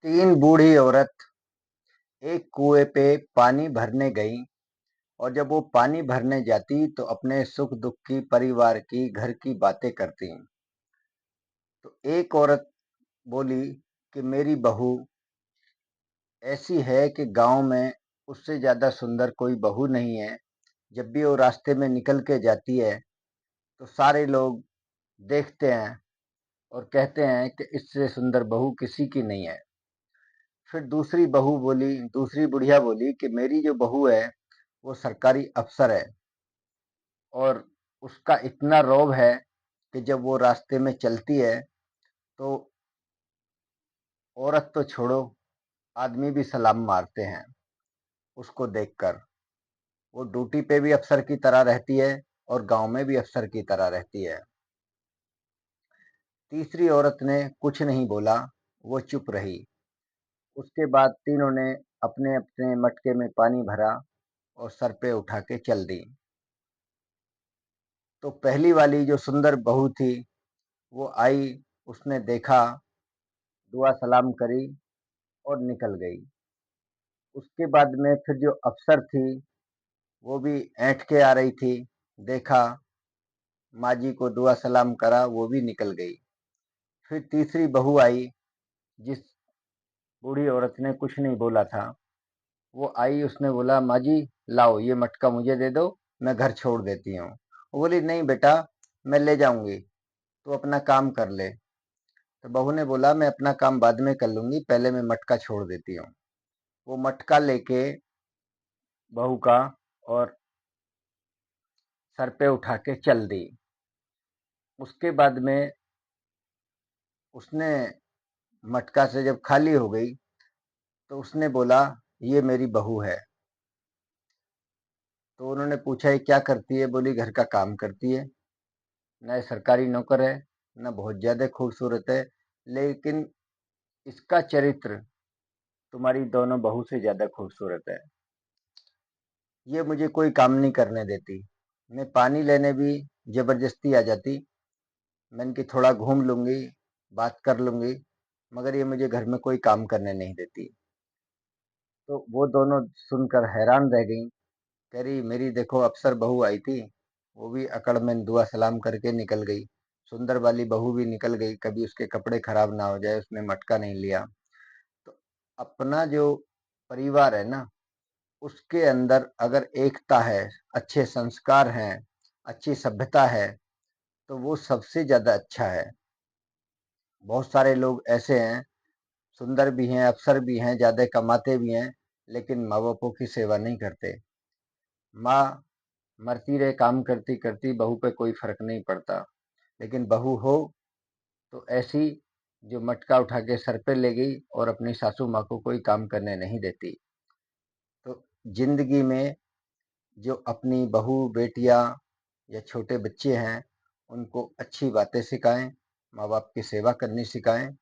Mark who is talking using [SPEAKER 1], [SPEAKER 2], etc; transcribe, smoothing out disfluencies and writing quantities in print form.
[SPEAKER 1] तीन बूढ़ी औरत एक कुएं पे पानी भरने गई। और जब वो पानी भरने जाती तो अपने सुख दुख की, परिवार की, घर की बातें करती। तो एक औरत बोली कि मेरी बहू ऐसी है कि गांव में उससे ज्यादा सुंदर कोई बहू नहीं है। जब भी वो रास्ते में निकल के जाती है तो सारे लोग देखते हैं और कहते हैं कि इससे सुंदर बहू किसी की नहीं है। फिर दूसरी बुढ़िया बोली कि मेरी जो बहू है वो सरकारी अफसर है, और उसका इतना रौब है कि जब वो रास्ते में चलती है तो औरत तो छोड़ो, आदमी भी सलाम मारते हैं उसको देखकर। वो ड्यूटी पे भी अफसर की तरह रहती है और गांव में भी अफसर की तरह रहती है। तीसरी औरत ने कुछ नहीं बोला, वो चुप रही। उसके बाद तीनों ने अपने अपने मटके में पानी भरा और सर पे उठा के चल दी। तो पहली वाली जो सुंदर बहू थी वो आई, उसने देखा, दुआ सलाम करी और निकल गई। उसके बाद में फिर जो अफसर थी वो भी ऐंठ के आ रही थी, देखा, माँ जी को दुआ सलाम करा, वो भी निकल गई। फिर तीसरी बहू आई, जिस बूढ़ी औरत ने कुछ नहीं बोला था, वो आई, उसने बोला माँ जी लाओ ये मटका मुझे दे दो, मैं घर छोड़ देती हूँ। वो बोली नहीं बेटा, मैं ले जाऊंगी, तू अपना काम कर ले। तो बहू ने बोला मैं अपना काम बाद में कर लूंगी, पहले मैं मटका छोड़ देती हूँ। वो मटका लेके बहू का और सर पे उठा के चल दी। उसके बाद में उसने मटका से जब खाली हो गई तो उसने बोला ये मेरी बहू है। तो उन्होंने पूछा ये क्या करती है? बोली घर का काम करती है, न सरकारी नौकर है, न बहुत ज्यादा खूबसूरत है, लेकिन इसका चरित्र तुम्हारी दोनों बहू से ज्यादा खूबसूरत है। ये मुझे कोई काम नहीं करने देती, मैं पानी लेने भी जबरदस्ती आ जाती, मैंने कि थोड़ा घूम लूंगी, बात कर लूंगी, मगर ये मुझे घर में कोई काम करने नहीं देती। तो वो दोनों सुनकर हैरान रह गईं। कह रही मेरी देखो अफसर बहू आई थी, वो भी अकड़ में दुआ सलाम करके निकल गई। सुंदर वाली बहू भी निकल गई, कभी उसके कपड़े खराब ना हो जाए, उसने मटका नहीं लिया। तो अपना जो परिवार है ना, उसके अंदर अगर एकता है, अच्छे संस्कार हैं, अच्छी सभ्यता है, तो वो सबसे ज्यादा अच्छा है। बहुत सारे लोग ऐसे हैं, सुंदर भी हैं, अफसर भी हैं, ज्यादा कमाते भी हैं, लेकिन माँ बापों की सेवा नहीं करते। माँ मरती रहे काम करती करती, बहू पे कोई फर्क नहीं पड़ता। लेकिन बहू हो तो ऐसी जो मटका उठा के सर पे ले गई और अपनी सासू माँ को कोई काम करने नहीं देती। तो जिंदगी में जो अपनी बहू बेटियां या छोटे बच्चे हैं, उनको अच्छी बातें सिखाएं, माँ बाप की सेवा करनी सिखाएं,